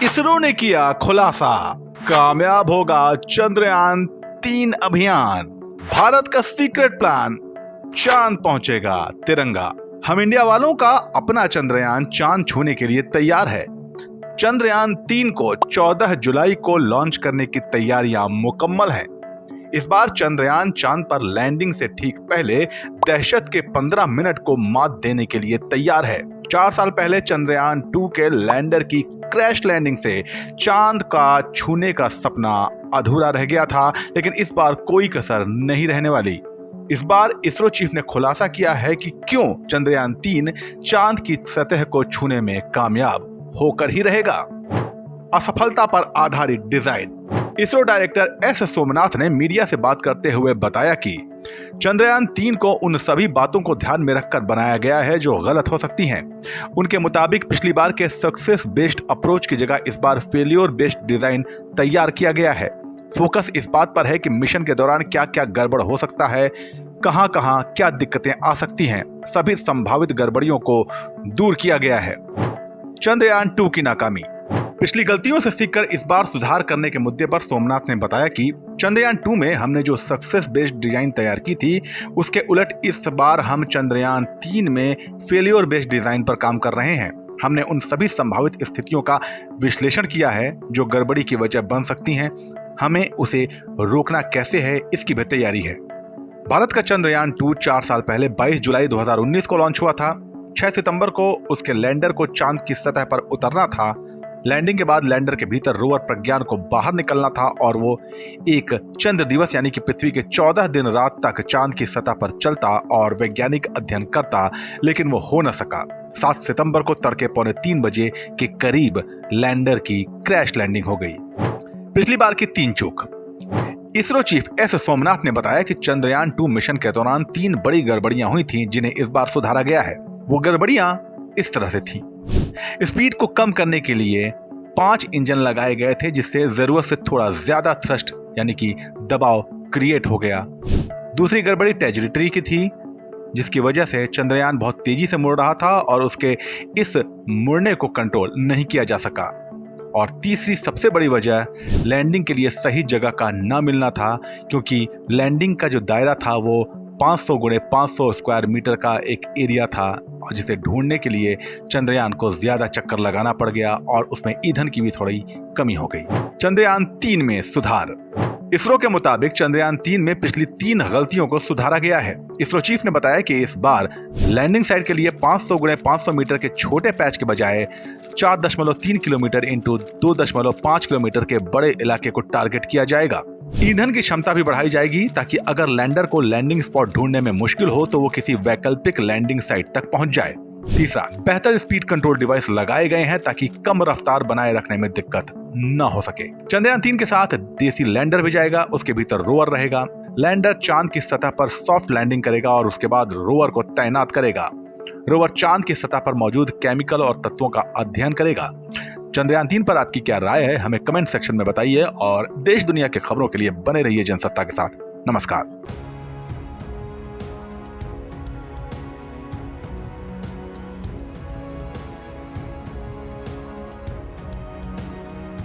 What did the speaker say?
इसरो ने किया खुलासा, कामयाब होगा चंद्रयान 3 अभियान। भारत का सीक्रेट प्लान, चांद पहुंचेगा तिरंगा। हम इंडिया वालों का अपना चंद्रयान चांद छूने के लिए तैयार है। चंद्रयान 3 को 14 जुलाई को लॉन्च करने की तैयारियां मुकम्मल हैं। इस बार चंद्रयान चांद पर लैंडिंग से ठीक पहले दहशत के 15 मिनट को मात देने के लिए तैयार है। 4 साल पहले चंद्रयान 2 के लैंडर की क्रैश लैंडिंग से चांद का छूने का सपना अधूरा रह गया था, लेकिन इस बार कोई कसर नहीं रहने वाली। इस बार इसरो चीफ ने खुलासा किया है कि क्यों चंद्रयान 3 चांद की सतह को छूने में कामयाब होकर ही रहेगा। असफलता पर आधारित design. ISRO director S Somnath ने मीडिया से बात करते हुए बताया कि चंद्रयान 3 को उन सभी बातों को ध्यान में रखकर बनाया गया है जो गलत हो सकती हैं। उनके मुताबिक पिछली बार के सक्सेस बेस्ड अप्रोच की जगह इस बार फेलियर बेस्ड डिजाइन तैयार किया गया है। फोकस इस बात पर है कि मिशन के दौरान क्या क्या गड़बड़ हो सकता है, कहां कहां क्या दिक्कतें आ सकती हैं। सभी संभावित गड़बड़ियों को दूर किया गया है। चंद्रयान 2 की नाकामी। पिछली गलतियों से सीखकर इस बार सुधार करने के मुद्दे पर सोमनाथ ने बताया कि चंद्रयान 2 में हमने जो सक्सेस बेस्ड डिजाइन तैयार की थी, उसके उलट इस बार हम चंद्रयान 3 में फेलियर बेस्ड डिजाइन पर काम कर रहे हैं। हमने उन सभी संभावित स्थितियों का विश्लेषण किया है जो गड़बड़ी की वजह बन सकती हैं। हमें उसे रोकना कैसे है, इसकी भी तैयारी है। भारत का चंद्रयान 2 4 साल पहले 22 जुलाई 2019 को लॉन्च हुआ था। 6 सितंबर को उसके लैंडर को चांद की सतह पर उतरना था। लैंडिंग के बाद लैंडर के भीतर रोवर प्रज्ञान को बाहर निकलना था और वो एक चंद्र दिवस यानी कि पृथ्वी के 14 दिन रात तक चांद की सतह पर चलता और वैज्ञानिक अध्ययन करता, लेकिन वो हो न सका। 7 सितंबर को तड़के 2:45 बजे के करीब लैंडर की क्रैश लैंडिंग हो गई। पिछली बार की 3 चूक। इसरो चीफ एस सोमनाथ ने बताया कि चंद्रयान 2 मिशन के दौरान 3 बड़ी गड़बड़ियां हुई थीं, जिन्हें इस बार सुधारा गया है। वो गड़बड़ियां इस तरह से थीं। स्पीड को कम करने के लिए 5 इंजन लगाए गए थे, जिससे जरूरत से थोड़ा ज्यादा थ्रस्ट यानी कि दबाव क्रिएट हो गया। दूसरी गड़बड़ी ट्रैजेक्टरी की थी, जिसकी वजह से चंद्रयान बहुत तेजी से मुड़ रहा था और उसके इस मुड़ने को कंट्रोल नहीं किया जा सका। और तीसरी सबसे बड़ी वजह लैंडिंग के लिए सही जगह का ना मिलना था, क्योंकि लैंडिंग का जो दायरा था वो 500 × 500 स्क्वायर मीटर का एक एरिया था, और जिसे ढूंढने के लिए चंद्रयान को ज्यादा चक्कर लगाना पड़ गया और उसमें ईंधन की भी थोड़ी कमी हो गई। चंद्रयान 3 में सुधार। इसरो के मुताबिक चंद्रयान 3 में पिछली 3 गलतियों को सुधारा गया है। इसरो चीफ ने बताया कि इस बार लैंडिंग साइट के लिए 500 × 500 मीटर के छोटे पैच के बजाय 4.3 किलोमीटर इंटू 2.5 किलोमीटर के बड़े इलाके को टारगेट किया जाएगा। ईंधन की क्षमता भी बढ़ाई जाएगी, ताकि अगर लैंडर को लैंडिंग स्पॉट ढूंढने में मुश्किल हो तो वो किसी वैकल्पिक लैंडिंग साइट तक पहुंच जाए। तीसरा, बेहतर स्पीड कंट्रोल डिवाइस लगाए गए हैं ताकि कम रफ्तार बनाए रखने में दिक्कत न हो सके। चंद्रयान 3 के साथ देसी लैंडर भी जाएगा, उसके भीतर रोवर रहेगा। लैंडर चांद की सतह पर सॉफ्ट लैंडिंग करेगा और उसके बाद रोवर को तैनात करेगा। रोवर चांद की सतह पर मौजूद केमिकल और तत्वों का अध्ययन करेगा। चंद्रयान 3 पर आपकी क्या राय है, हमें कमेंट सेक्शन में बताइए और देश दुनिया के खबरों के लिए बने रहिए जनसत्ता के साथ। नमस्कार।